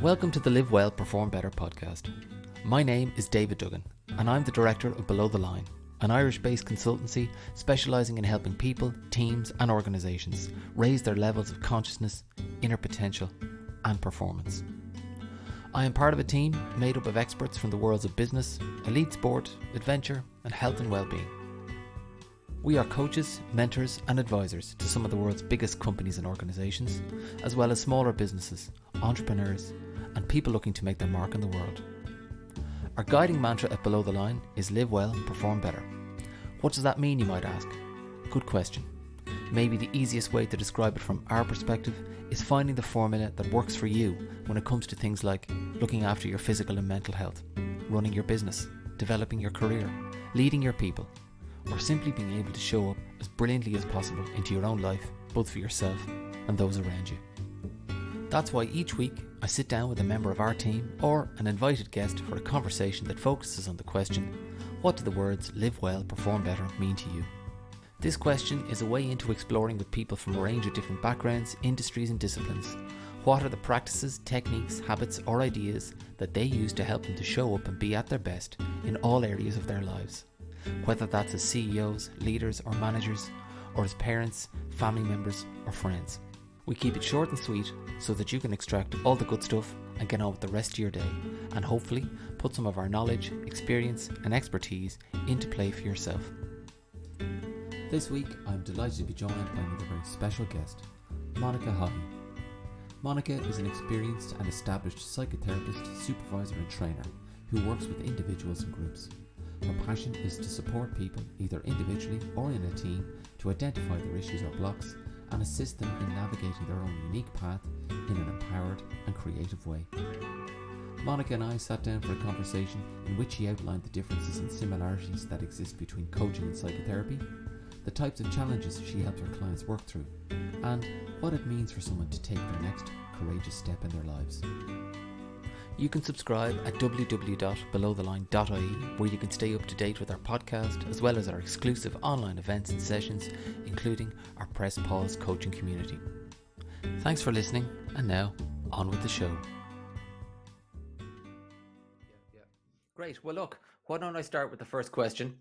Welcome to the Live Well, Perform Better podcast. My name is David Duggan and I'm the director of Below the Line, an Irish-based consultancy specialising in helping people, teams and organisations raise their levels of consciousness, inner potential and performance. I am part of a team made up of experts from the worlds of business, elite sport, adventure and health and well-being. We are coaches, mentors and advisors to some of the world's biggest companies and organisations, as well as smaller businesses, entrepreneurs and people looking to make their mark in the world. Our guiding mantra at Below the Line is live well, perform better. What does that mean, you might ask? Good question. Maybe the easiest way to describe it from our perspective is finding the formula that works for you when it comes to things like looking after your physical and mental health, running your business, developing your career, leading your people, or simply being able to show up as brilliantly as possible into your own life, both for yourself and those around you. That's why each week I sit down with a member of our team or an invited guest for a conversation that focuses on the question, what do the words live well, perform better mean to you? This question is a way into exploring with people from a range of different backgrounds, industries and disciplines. What are the practices, techniques, habits or ideas that they use to help them to show up and be at their best in all areas of their lives? Whether that's as CEOs, leaders or managers, or as parents, family members or friends. We keep it short and sweet so that you can extract all the good stuff and get on with the rest of your day and hopefully put some of our knowledge, experience and expertise into play for yourself. This week I'm delighted to be joined by another very special guest, Monica Haughey. Monica is an experienced and established psychotherapist, supervisor and trainer who works with individuals and groups. Her passion is to support people, either individually or in a team, to identify their issues or blocks and assist them in navigating their own unique path in an empowered and creative way. Monica and I sat down for a conversation in which she outlined the differences and similarities that exist between coaching and psychotherapy, the types of challenges she helps her clients work through, and what it means for someone to take their next courageous step in their lives. You can subscribe at www.belowtheline.ie, where you can stay up to date with our podcast as well as our exclusive online events and sessions, including our Press Pause coaching community. Thanks for listening, and now on with the show. Great. Well, look, why don't I start with the first question?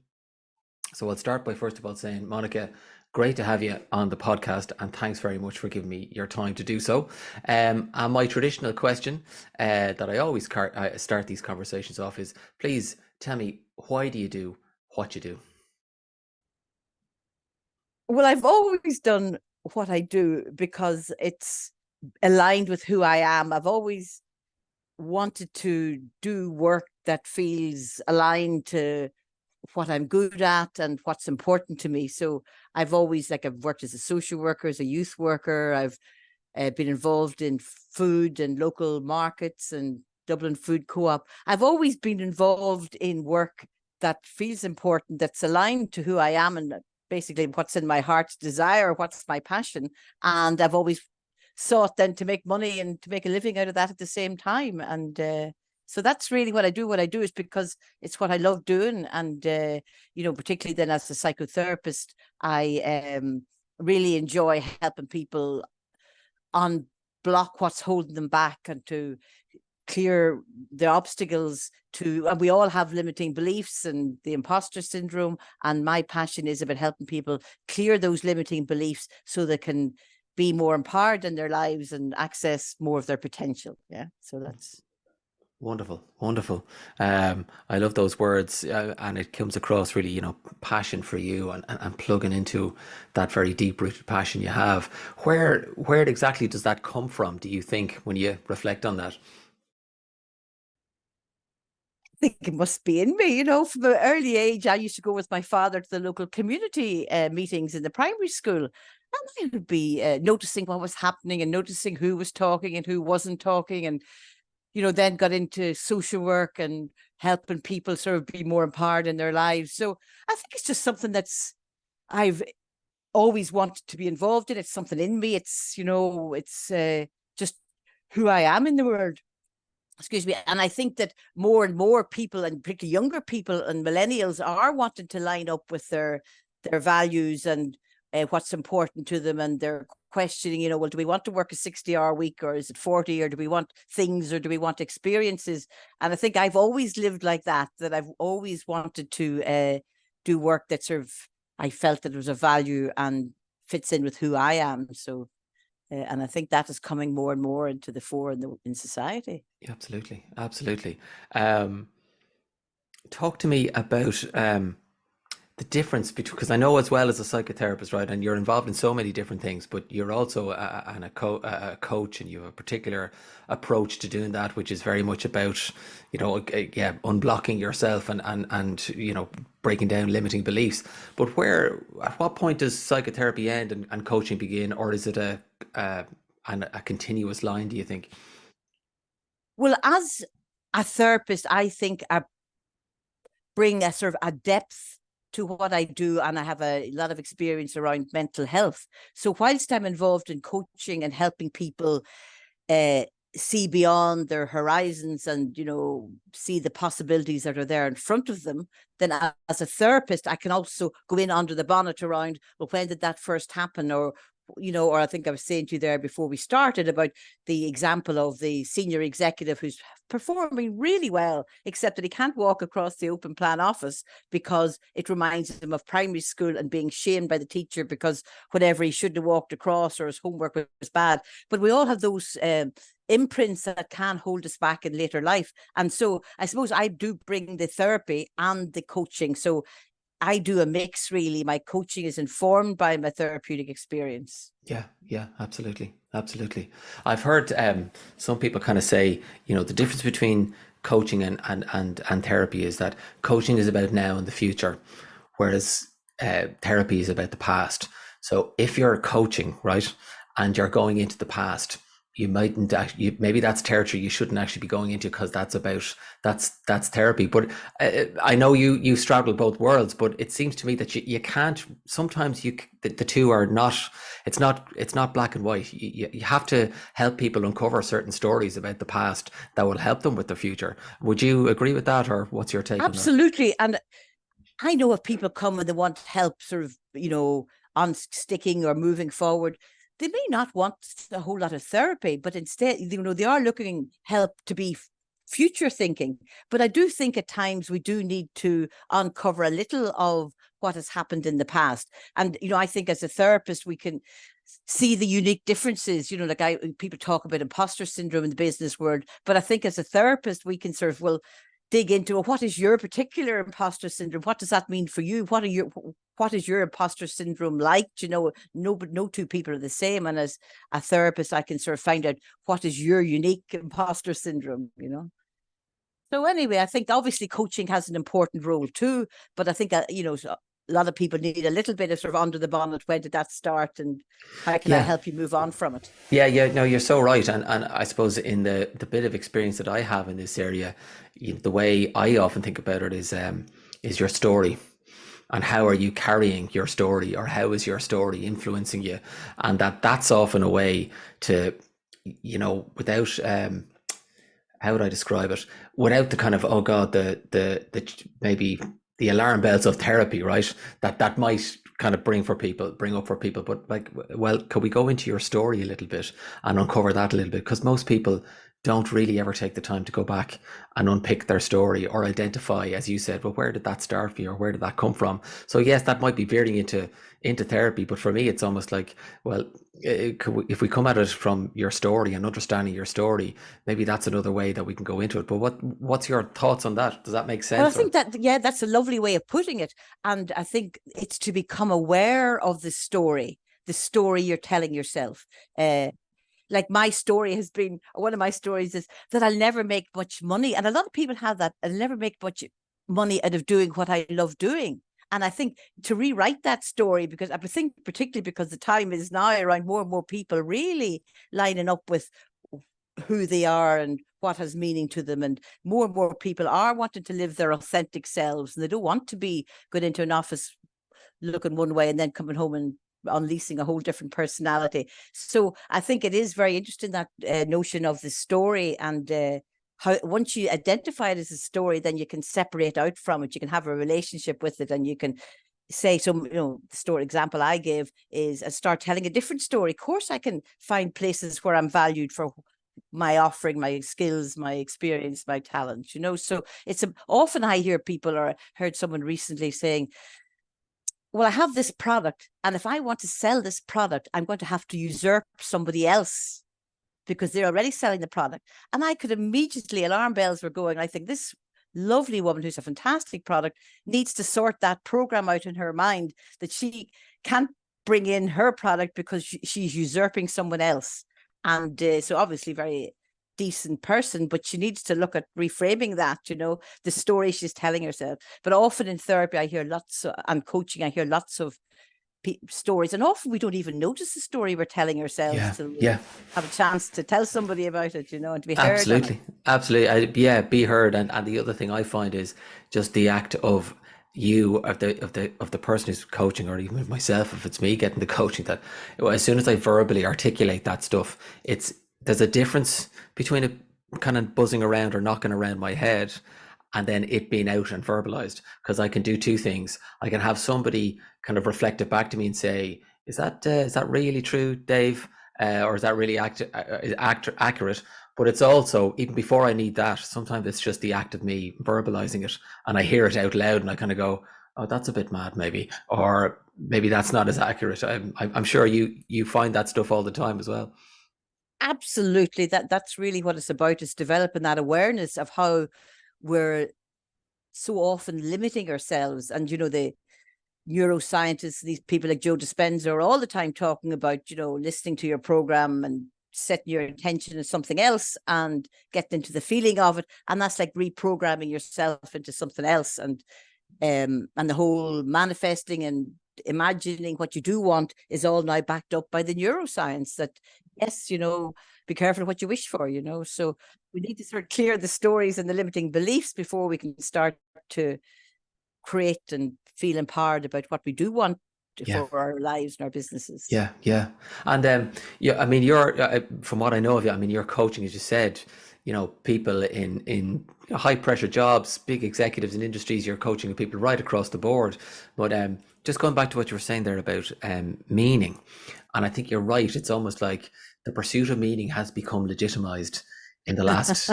So I'll start by first of all saying, Monica, great to have you on the podcast and thanks very much for giving me your time to do so. And my traditional question that I always start these conversations off is, please tell me, why do you do what you do? Well, I've always done what I do because it's aligned with who I am. I've always wanted to do work that feels aligned to what I'm good at and what's important to me. So I've always, I've worked as a social worker, as a youth worker. I've been involved in food and local markets and Dublin Food Co-op. I've always been involved in work that feels important, that's aligned to who I am and basically what's in my heart's desire, what's my passion. And I've always sought then to make money and to make a living out of that at the same time. And so that's really what I do. What I do is because it's what I love doing. And, particularly then as a psychotherapist, I really enjoy helping people unblock what's holding them back and to clear the obstacles and we all have limiting beliefs and the imposter syndrome. And my passion is about helping people clear those limiting beliefs so they can be more empowered in their lives and access more of their potential. Yeah. So that's... Wonderful. I love those words and it comes across really, passion for you and plugging into that very deep-rooted passion you have. Where exactly does that come from, do you think, when you reflect on that? I think it must be in me, from an early age. I used to go with my father to the local community meetings in the primary school. And I would be noticing what was happening and noticing who was talking and who wasn't talking and then got into social work and helping people sort of be more empowered in their lives. So I think it's just something I've always wanted to be involved in. It's something in me. It's, it's just who I am in the world. Excuse me. And I think that more and more people, and particularly younger people and millennials, are wanting to line up with their values and what's important to them, and they're questioning, well, do we want to work a 60-hour week, or is it 40, or do we want things, or do we want experiences? And I think I've always lived like that I've always wanted to do work that sort of I felt that there was a value and fits in with who I am. So and I think that is coming more and more into the fore in society. Yeah, absolutely. Talk to me about the difference between, because I know as well as a psychotherapist, right, and you're involved in so many different things, but you're also a coach, and you have a particular approach to doing that, which is very much about, unblocking yourself and breaking down limiting beliefs. But at what point does psychotherapy end and coaching begin, or is it a continuous line, do you think? Well, as a therapist, I think I bring a sort of a depth to what I do, and I have a lot of experience around mental health. So whilst I'm involved in coaching and helping people see beyond their horizons and, see the possibilities that are there in front of them, then as a therapist, I can also go in under the bonnet around, well, when did that first happen? Or I think I was saying to you there before we started about the example of the senior executive who's performing really well, except that he can't walk across the open plan office because it reminds him of primary school and being shamed by the teacher because whatever he shouldn't have walked across, or his homework was bad. But we all have those imprints that can hold us back in later life. And so I suppose I do bring the therapy and the coaching. So I do a mix, really. My coaching is informed by my therapeutic experience. Yeah, absolutely. I've heard some people kind of say, the difference between coaching and therapy is that coaching is about now and the future, whereas therapy is about the past. So if you're coaching, right, and you're going into the past, you mightn't actually, maybe that's territory you shouldn't actually be going into, because that's therapy. But I know you straddle both worlds, but it seems to me that you can't, sometimes the two are not, it's not black and white. You have to help people uncover certain stories about the past that will help them with their future. Would you agree with that, or what's your take on that? Absolutely. And I know if people come and they want help sort of, on sticking or moving forward, they may not want a whole lot of therapy, but instead, they are looking help to be future thinking. But I do think at times we do need to uncover a little of what has happened in the past. And, I think as a therapist, we can see the unique differences, people talk about imposter syndrome in the business world, but I think as a therapist, we can sort of, dig into what is your particular imposter syndrome? What does that mean for you? What is your imposter syndrome like? No two people are the same. And as a therapist, I can sort of find out what is your unique imposter syndrome, So anyway, I think obviously coaching has an important role too, but I think, a lot of people need a little bit of sort of under the bonnet. When did that start, and how can I help you move on from it? Yeah, no, you're so right. And I suppose in the bit of experience that I have in this area, the way I often think about it is your story. And how are you carrying your story, or how is your story influencing you? And that's often a way to, without, how would I describe it? Without the kind of, oh God, the maybe the alarm bells of therapy, right? That might kind of bring up for people. But like, well, could we go into your story a little bit and uncover that a little bit? Because most people don't really ever take the time to go back and unpick their story, or identify, as you said, well, where did that start for you, or where did that come from? So yes, that might be veering into therapy, but for me, it's almost like, well, if we come at it from your story and understanding your story, maybe that's another way that we can go into it. But what's your thoughts on that? Does that make sense? Well, I think that's a lovely way of putting it. And I think it's to become aware of the story you're telling yourself. Like my story has been, one of my stories is that I'll never make much money. And a lot of people have that. I'll never make much money out of doing what I love doing. And I think to rewrite that story, because I think particularly because the time is now around more and more people really lining up with who they are and what has meaning to them. And more people are wanting to live their authentic selves. And they don't want to be going into an office looking one way and then coming home and unleashing a whole different personality. So I think it is very interesting, that notion of the story, and how once you identify it as a story, then you can separate out from it. You can have a relationship with it, and you can say, so, the story example I gave is I start telling a different story. Of course, I can find places where I'm valued for my offering, my skills, my experience, my talent, so it's often I hear people, or I heard someone recently saying, well, I have this product, and if I want to sell this product, I'm going to have to usurp somebody else because they're already selling the product. And I could immediately, alarm bells were going. I think this lovely woman who's a fantastic product needs to sort that program out in her mind that she can't bring in her product because she's usurping someone else. And so obviously very decent person, but she needs to look at reframing that, the story she's telling herself. But often in therapy, I hear lots and coaching, I hear lots of stories, and often we don't even notice the story we're telling ourselves till we have a chance to tell somebody about it, and to be heard. Absolutely. Be heard. And the other thing I find is just the act of you, of the person who's coaching, or even myself, if it's me getting the coaching, that as soon as I verbally articulate that stuff, there's a difference between it kind of buzzing around or knocking around my head and then it being out and verbalized, because I can do two things. I can have somebody kind of reflect it back to me and say, is that really true, Dave? Or is that really accurate? But it's also, even before I need that, sometimes it's just the act of me verbalizing it and I hear it out loud and I kind of go, oh, that's a bit mad maybe, or maybe that's not as accurate. I'm sure you find that stuff all the time as well. Absolutely. That's really what it's about, is developing that awareness of how we're so often limiting ourselves. And, the neuroscientists, these people like Joe Dispenza, are all the time talking about, listening to your program and setting your intention as something else and getting into the feeling of it. And that's like reprogramming yourself into something else. And the whole manifesting and imagining what you do want is all now backed up by the neuroscience that, yes, be careful what you wish for, so we need to sort of clear the stories and the limiting beliefs before we can start to create and feel empowered about what we do want for our lives and our businesses. Yeah. And I mean, you're from what I know of you, I mean, you're coaching, as you said, people in high pressure jobs, big executives in industries. You're coaching people right across the board. But just going back to what you were saying there about meaning, and I think you're right. It's almost like the pursuit of meaning has become legitimized in the last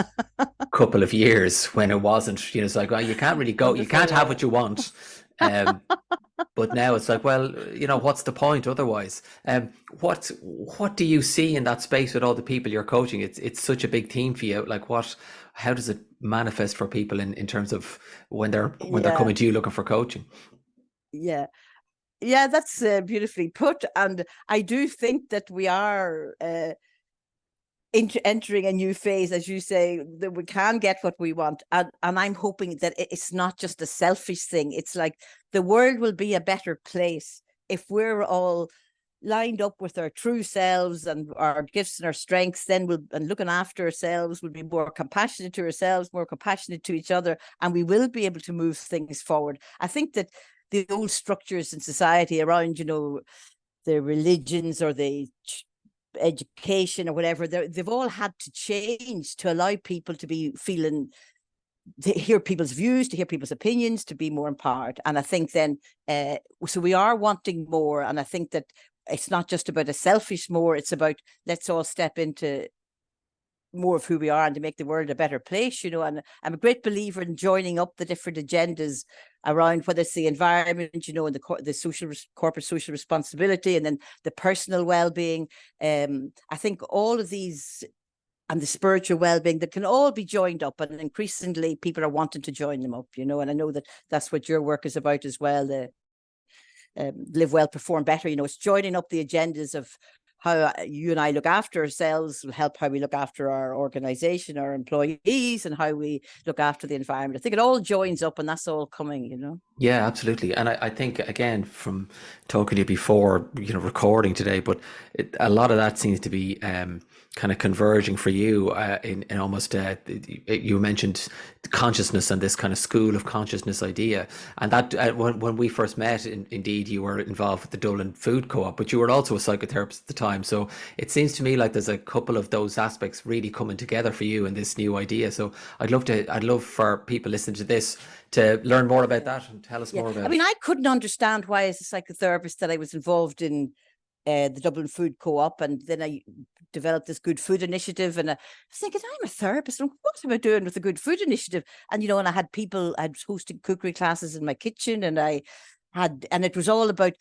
couple of years, when it wasn't. It's like, well, you can't really go, you can't have what you want. But now it's like, well, what's the point otherwise? What do you see in that space with all the people you're coaching? It's such a big theme for you. Like, how does it manifest for people in terms of when they're coming to you looking for coaching? Yeah, that's beautifully put. And I do think that we are entering a new phase, as you say, that we can get what we want. And I'm hoping that it's not just a selfish thing. It's like the world will be a better place if we're all lined up with our true selves and our gifts and our strengths. And looking after ourselves, we'll be more compassionate to ourselves, more compassionate to each other, and we will be able to move things forward. I think that the old structures in society around, the religions or the education or whatever, they've all had to change to allow people to be feeling, to hear people's views, to hear people's opinions, to be more empowered. And I think then, so we are wanting more. And I think that it's not just about a selfish more, it's about let's all step into more of who we are and to make the world a better place, and I'm a great believer in joining up the different agendas around whether it's the environment, and the corporate social responsibility, and then the personal well-being. I think all of these, and the spiritual well-being, that can all be joined up, and increasingly people are wanting to join them up, and I know that that's what your work is about as well, the live well, perform better. It's joining up the agendas of how you and I look after ourselves will help how we look after our organization, our employees, and how we look after the environment. I think it all joins up, and that's all coming, Yeah, absolutely. And I think, again, from talking to you before, recording today, but a lot of that seems to be kind of converging for you in almost, you mentioned consciousness and this kind of school of consciousness idea. And that when we first met, indeed, you were involved with the Dublin Food Co-op, but you were also a psychotherapist at the time. So it seems to me like there's a couple of those aspects really coming together for you in this new idea. So I'd love for people listening to this to learn more about that and tell us more about I mean, it. I couldn't understand why, as a psychotherapist, that I was involved in the Dublin Food Co-op, and then I developed this Good Food Initiative, and I was thinking, I'm a therapist, and what am I doing with the Good Food Initiative? And and I had people, I was hosting cookery classes in my kitchen, and it was all about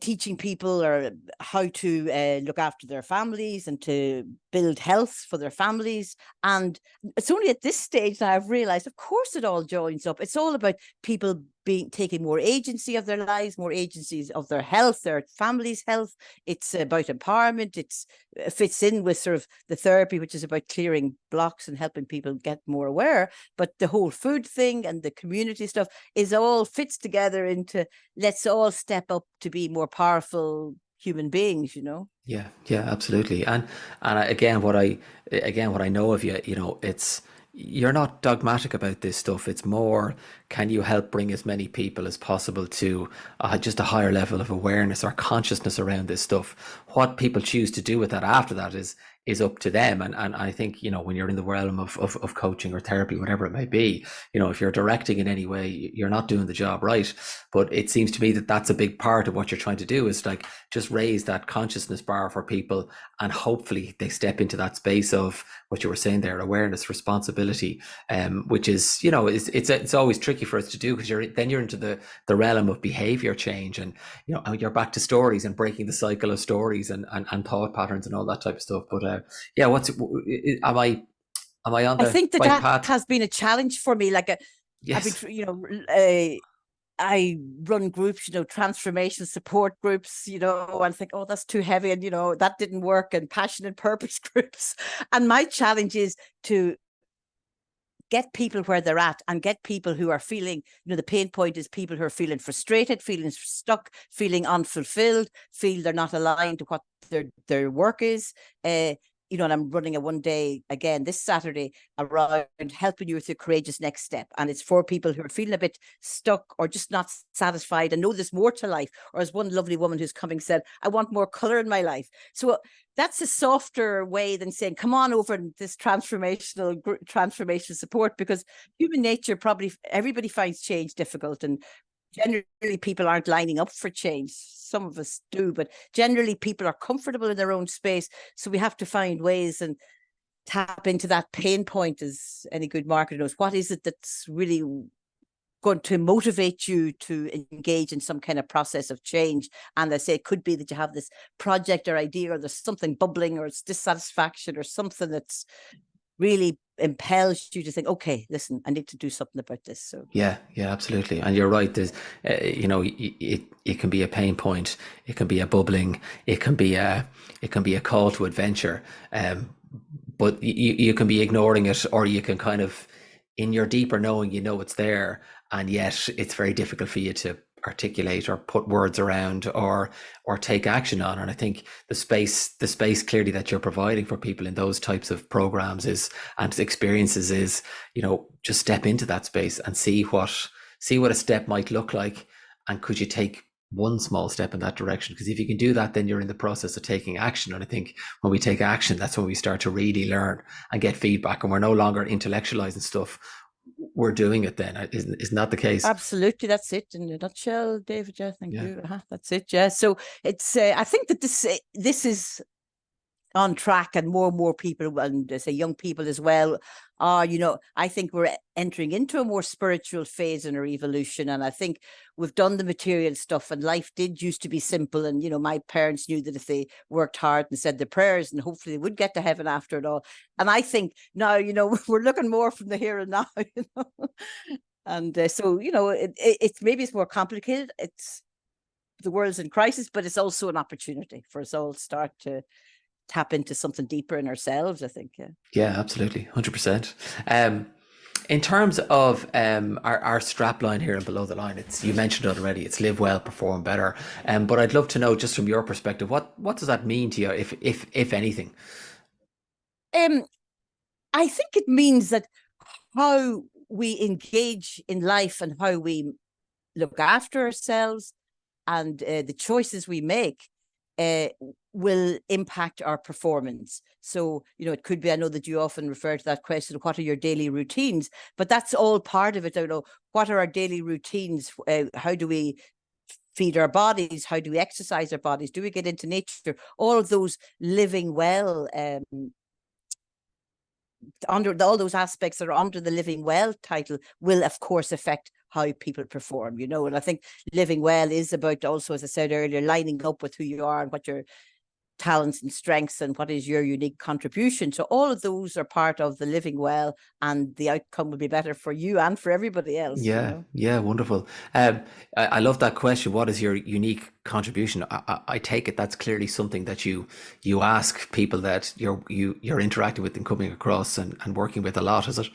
teaching people or how to look after their families and to build health for their families. And it's only at this stage that I've realized, of course, it all joins up. It's all about people taking more agency of their lives, more agencies of their health, their family's health. It's about empowerment. It fits in with sort of the therapy, which is about clearing blocks and helping people get more aware. But the whole food thing and the community stuff is all fits together into, let's all step up to be more powerful human beings, Yeah, yeah, absolutely. And again, what I know of you, it's you're not dogmatic about this stuff. It's more, can you help bring as many people as possible to just a higher level of awareness or consciousness around this stuff. What people choose to do with that after that is up to them. And I think, when you're in the realm of coaching or therapy, whatever it may be, if you're directing in any way, you're not doing the job right. But it seems to me that that's a big part of what you're trying to do, is like just raise that consciousness bar for people, and hopefully they step into that space of what you were saying there, awareness, responsibility, which is, it's always tricky for us to do, because you're into the realm of behavior change, and you're back to stories and breaking the cycle of stories and thought patterns and all that type of stuff. But yeah, am I on I the think that right that path? has been a challenge for me. I've Yes. been, I run groups, transformation support groups, and think, oh, that's too heavy. And, that didn't work. And passion and purpose groups. And my challenge is to get people where they're at and get people who are feeling, the pain point is people who are feeling frustrated, feeling stuck, feeling unfulfilled, feel they're not aligned to what their work is. And I'm running a one day again this Saturday around helping you with your courageous next step. And it's for people who are feeling a bit stuck or just not satisfied and know there's more to life. Or as one lovely woman who's coming said, I want more color in my life. So that's a softer way than saying, come on over in this transformation support, because human nature, probably everybody finds change difficult, and generally people aren't lining up for change. Some of us do, but generally people are comfortable in their own space. So we have to find ways and tap into that pain point, as any good marketer knows. What is it that's really going to motivate you to engage in some kind of process of change? And I say it could be that you have this project or idea, or there's something bubbling, or it's dissatisfaction, or something that's really impels you to think, okay, listen, I need to do something about this. So Yeah, absolutely. And you're right. There's, it can be a pain point. It can be a bubbling. It can be a call to adventure. But you can be ignoring it, or you can kind of, in your deeper knowing, it's there, and yet it's very difficult for you to articulate or put words around or take action on. And I think the space clearly that you're providing for people in those types of programs and experiences is, just step into that space and see what a step might look like, and could you take one small step in that direction? Because if you can do that, then you're in the process of taking action. And I think when we take action, that's when we start to really learn and get feedback, and we're no longer intellectualizing stuff. We're doing it then. Isn't that the case? absolutely, that's it in a nutshell, David. Yeah, thank Yeah. you. That's it. Yeah. So it's I think that this is on track, and more people, and say young people as well, are, I think we're entering into a more spiritual phase in our evolution. And I think we've done the material stuff, and life did used to be simple. And, my parents knew that if they worked hard and said their prayers, and hopefully they would get to heaven after it all. And I think now, we're looking more from the here and now, And so, it's maybe it's more complicated. It's the world's in crisis, but it's also an opportunity for us all to start to tap into something deeper in ourselves, I think. Yeah, absolutely. 100%. In terms of our strap line here and below the line, you mentioned it already, it's live well, perform better. But I'd love to know, just from your perspective, what does that mean to you, if anything? I think it means that how we engage in life and how we look after ourselves, and the choices we make, will impact our performance. So, it could be, I know that you often refer to that question, what are your daily routines? But that's all part of it. What are our daily routines? How do we feed our bodies? How do we exercise our bodies? Do we get into nature? All of those living well, under all those aspects that are under the living well title will of course affect how people perform, and I think living well is about also, as I said earlier, lining up with who you are and what your talents and strengths and what is your unique contribution. So all of those are part of the living well, and the outcome will be better for you and for everybody else. Yeah, wonderful. I love that question. What is your unique contribution? I take it that's clearly something that you ask people that you're interacting with and coming across and working with a lot, is it?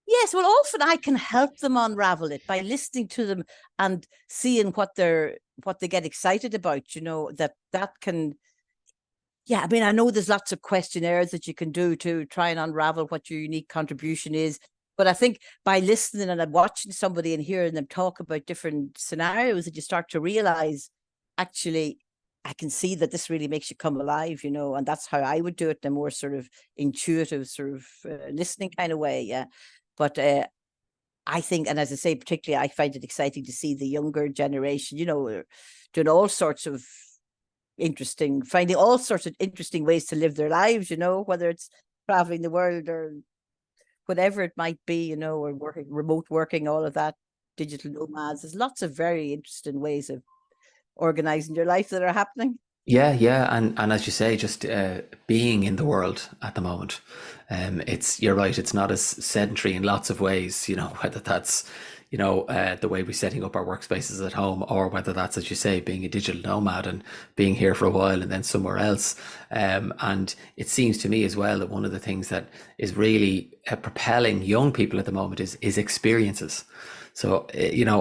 Yes, well, often I can help them unravel it by listening to them and seeing what they get excited about. That can. Yeah, I mean, I know there's lots of questionnaires that you can do to try and unravel what your unique contribution is. But I think by listening and watching somebody and hearing them talk about different scenarios, that you start to realize, actually, I can see that this really makes you come alive, and that's how I would do it in a more sort of intuitive, sort of listening kind of way. Yeah. But I think, and as I say, particularly, I find it exciting to see the younger generation, doing all sorts of finding all sorts of interesting ways to live their lives, whether it's traveling the world or whatever it might be, or remote working, all of that, digital nomads. There's lots of very interesting ways of organizing your life that are happening. Yeah, and as you say, just being in the world at the moment, you're right. It's not as sedentary in lots of ways. Whether that's the way we're setting up our workspaces at home, or whether that's, as you say, being a digital nomad and being here for a while and then somewhere else. And it seems to me as well that one of the things that is really propelling young people at the moment is experiences. So they're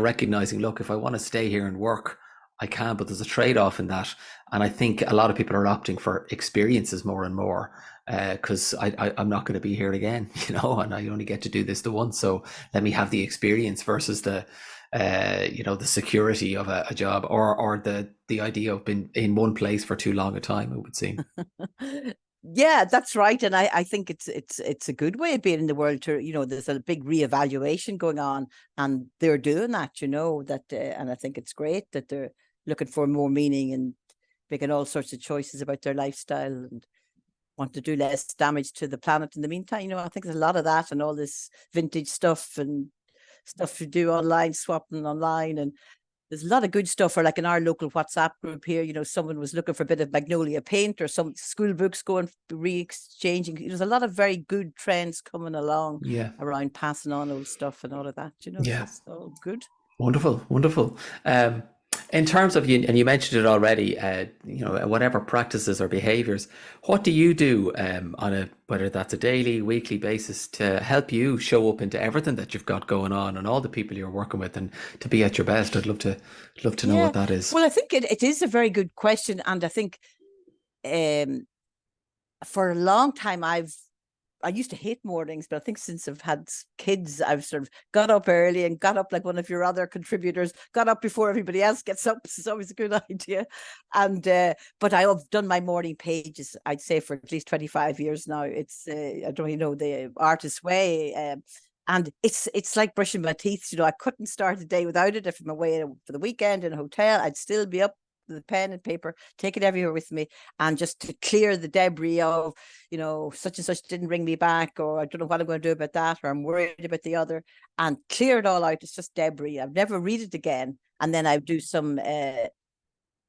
recognizing, look, if I want to stay here and work, I can, but there's a trade-off in that. And I think a lot of people are opting for experiences more and more, because I'm not going to be here again, and I only get to do this the once. So let me have the experience versus the security of a job, or the idea of being in one place for too long a time, it would seem. Yeah, that's right. And I think it's a good way of being in the world to, there's a big reevaluation going on, and they're doing that, and I think it's great that they're looking for more meaning and making all sorts of choices about their lifestyle and want to do less damage to the planet in the meantime. I think there's a lot of that, and all this vintage stuff and stuff you do online, swapping online, and there's a lot of good stuff. Or like in our local WhatsApp group here, someone was looking for a bit of magnolia paint, or some school books going re-exchanging. There's a lot of very good trends coming along around passing on old stuff and all of that, Yeah. So it's all good. Wonderful. In terms of you, and you mentioned it already, whatever practices or behaviors, what do you do whether that's a daily, weekly basis, to help you show up into everything that you've got going on and all the people you're working with, and to be at your best? I'd love to know what that is. Well, I think it is a very good question, and I think for a long time I used to hate mornings, but I think since I've had kids, I've sort of got up early and got up like one of your other contributors, got up before everybody else gets up. It's always a good idea. And but I have done my morning pages, I'd say, for at least 25 years now. It's I don't know, the artist's way. And it's like brushing my teeth. I couldn't start the day without it. If I'm away for the weekend in a hotel, I'd still be up with a pen and paper, take it everywhere with me, and just to clear the debris of, such and such didn't ring me back, or I don't know what I'm going to do about that, or I'm worried about the other, and clear it all out. It's just debris. I've never read it again. And then I do some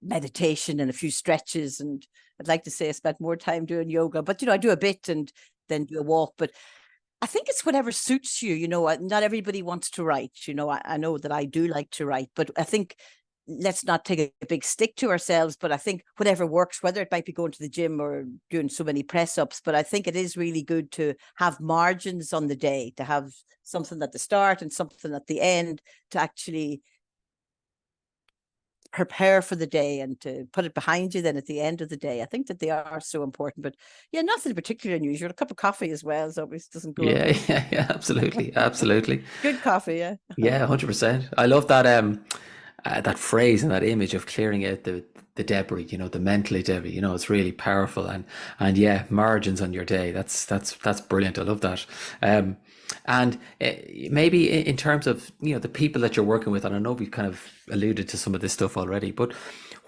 meditation and a few stretches, and I'd like to say I spent more time doing yoga, but I do a bit and then do a walk. But I think it's whatever suits you. Not everybody wants to write. I know that I do like to write, but I think let's not take a big stick to ourselves. But I think whatever works, whether it might be going to the gym or doing so many press ups, but I think it is really good to have margins on the day, to have something at the start and something at the end, to actually prepare for the day and to put it behind you then at the end of the day. I think that they are so important. But yeah, nothing particularly unusual. A cup of coffee as well, so it doesn't go. Yeah, absolutely. Good coffee. Yeah. Yeah, 100%. I love that. that phrase and that image of clearing out the debris, you know, the mentally debris, you know, it's really powerful. And yeah, margins on your day. That's brilliant. I love that. And maybe in terms of, you know, the people that you're working with, and I know we've kind of alluded to some of this stuff already, but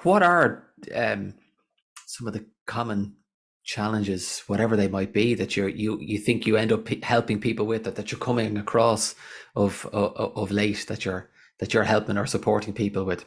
what are some of the common challenges, whatever they might be, that you think you end up helping people with, that you're coming across of late, that you're helping or supporting people with?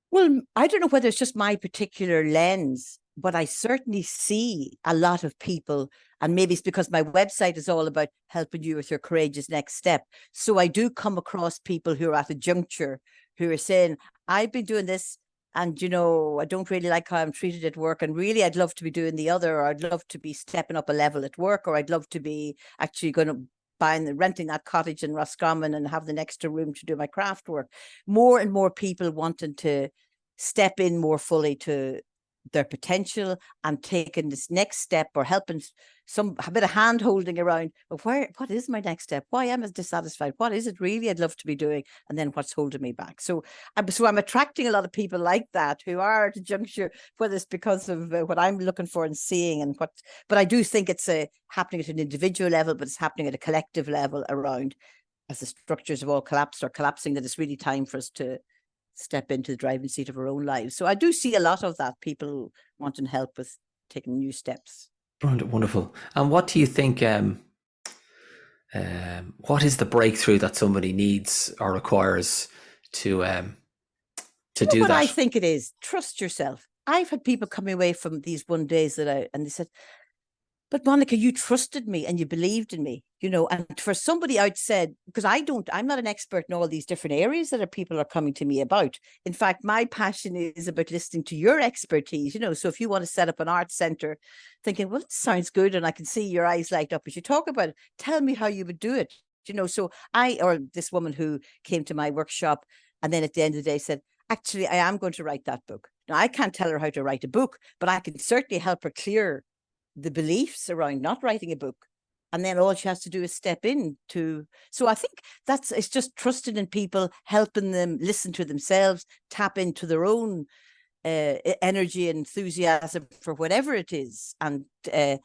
Well, I don't know whether it's just my particular lens, but I certainly see a lot of people, and maybe it's because my website is all about helping you with your courageous next step. So I do come across people who are at a juncture who are saying, I've been doing this, and you know, I don't really like how I'm treated at work, and really I'd love to be doing the other, or I'd love to be stepping up a level at work, or I'd love to be actually going to renting that cottage in Roscommon and have the extra room to do my craft work. More and more people wanting to step in more fully to their potential and taking this next step, or helping a bit of hand holding around, what is my next step? Why am I dissatisfied? What is it really I'd love to be doing? And then what's holding me back? So I'm attracting a lot of people like that who are at a juncture, whether it's because of what I'm looking for and seeing, and but I do think it's happening at an individual level, but it's happening at a collective level around, as the structures have all collapsed or collapsing, that it's really time for us to step into the driving seat of our own lives. So I do see a lot of that, people wanting help with taking new steps. Wonderful. And what do you think, what is the breakthrough that somebody needs or requires to do What that? I think it is, trust yourself. I've had people coming away from these one days and they said, but Monica, you trusted me and you believed in me, you know. And for somebody outside, because I'm not an expert in all these different areas that people are coming to me about. In fact, my passion is about listening to your expertise, you know. So if you want to set up an art center, thinking, well, it sounds good, and I can see your eyes light up as you talk about it, tell me how you would do it, you know. So this woman who came to my workshop, and then at the end of the day said, actually, I am going to write that book. Now, I can't tell her how to write a book, but I can certainly help her clear the beliefs around not writing a book. And then all she has to do is step in to. So I think it's just trusting in people, helping them listen to themselves, tap into their own energy and enthusiasm for whatever it is. And I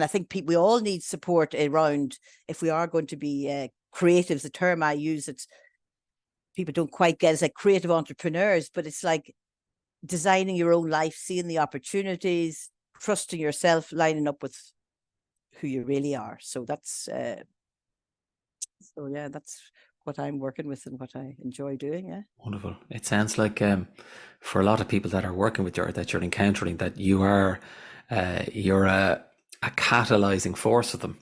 think we all need support around, if we are going to be creatives. The term I use, it's people don't quite get, it's like creative entrepreneurs, but it's like designing your own life, seeing the opportunities, trusting yourself, lining up with who you really are. So that's that's what I'm working with and what I enjoy doing. Yeah. Wonderful. It sounds like for a lot of people that are working with you, that you're encountering, that you're a catalyzing force for them,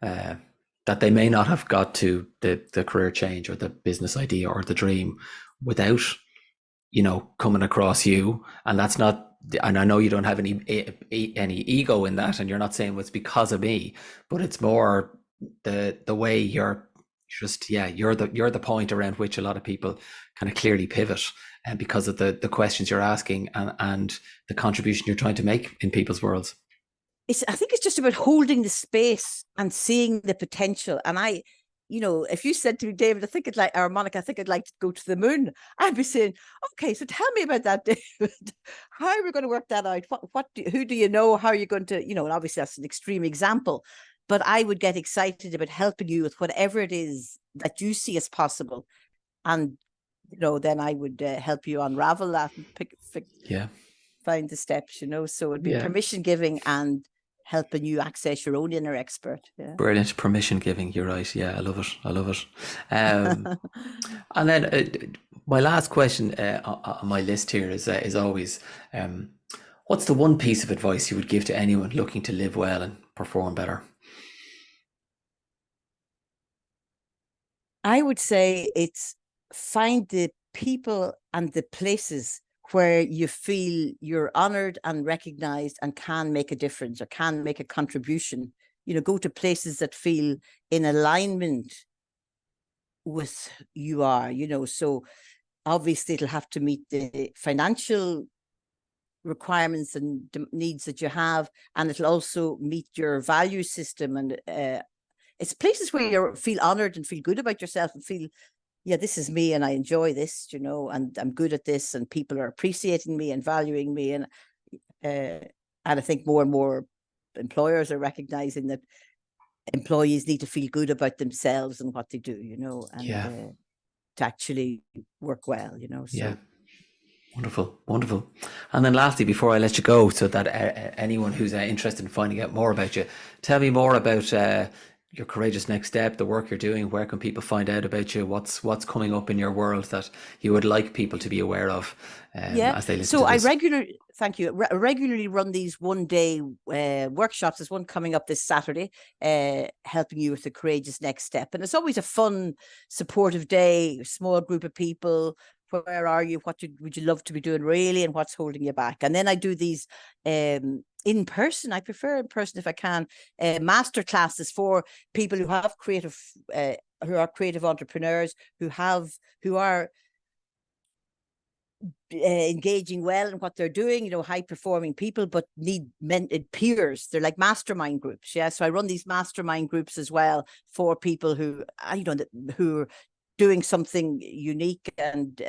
that they may not have got to the career change or the business idea or the dream without, you know, coming across you. And that's not, and I know you don't have any ego in that, and you're not saying, well, it's because of me, but it's more the way you're just, you're the point around which a lot of people kind of clearly pivot, and because of the questions you're asking and the contribution you're trying to make in people's worlds. I think it's just about holding the space and seeing the potential. And you know, if you said to me, David, or Monica, I think I'd like to go to the moon, I'd be saying, okay, so tell me about that, David. How are we going to work that out? Who do you know? How are you going to, you know, and obviously that's an extreme example, but I would get excited about helping you with whatever it is that you see as possible. And, you know, then I would help you unravel that and find the steps, you know. So it'd be permission giving and helping you access your own inner expert. Yeah. Brilliant. Permission giving. You're right. Yeah, I love it. And then my last question on my list here is always, what's the one piece of advice you would give to anyone looking to live well and perform better? I would say it's find the people and the places where you feel you're honored and recognized and can make a difference or can make a contribution. You know, go to places that feel in alignment with you are, you know. So obviously it'll have to meet the financial requirements and needs that you have, and it'll also meet your value system. And it's places where you feel honored and feel good about yourself and feel, yeah, this is me and I enjoy this, you know, and I'm good at this and people are appreciating me and valuing me. And I think more and more employers are recognizing that employees need to feel good about themselves and what they do, you know, and Yeah. to actually work well, you know. So Yeah. Wonderful, wonderful. And then lastly, before I let you go, so that anyone who's interested in finding out more about you, tell me more about your courageous next step, the work you're doing. Where can people find out about you? What's coming up in your world that you would like people to be aware of as they listen so to this? thank you, regularly run these 1-day workshops. There's one coming up this Saturday, helping you with the courageous next step, and it's always a fun, supportive day, small group of people. Where are you? What would you love to be doing really, and what's holding you back? And then I do these in person. I prefer in person if I can. Master classes for people who have who are creative entrepreneurs, who are engaging well in what they're doing, you know, high performing people, but need peers. They're like mastermind groups. Yeah. So I run these mastermind groups as well for people who, you know, who are doing something unique and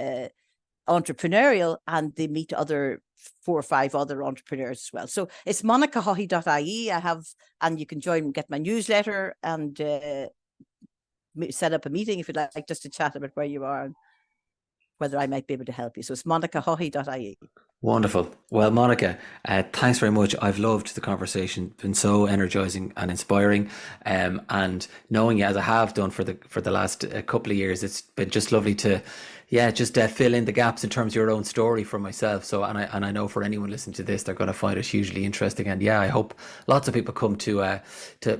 entrepreneurial, and they meet 4 or 5 other entrepreneurs as well. So it's monicahaughey.ie. and you can join, get my newsletter, and set up a meeting if you'd like, just to chat about where you are and whether I might be able to help you. So it's monicahaughey.ie. Wonderful. Well, Monica, thanks very much. I've loved the conversation. It's been so energizing and inspiring. And knowing you as I have done for the last couple of years, it's been just lovely to, just fill in the gaps in terms of your own story for myself. So, and I know for anyone listening to this, they're going to find it hugely interesting. And I hope lots of people come to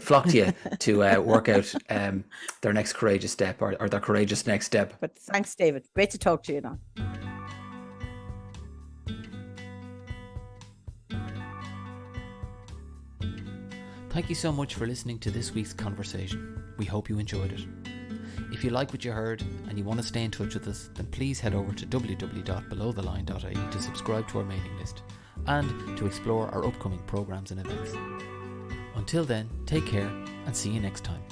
flock to you to work out their next courageous step or their courageous next step. But thanks, David. Great to talk to you now. Thank you so much for listening to this week's conversation. We hope you enjoyed it. If you like what you heard and you want to stay in touch with us, then please head over to www.belowtheline.ie to subscribe to our mailing list and to explore our upcoming programs and events. Until then, take care and see you next time.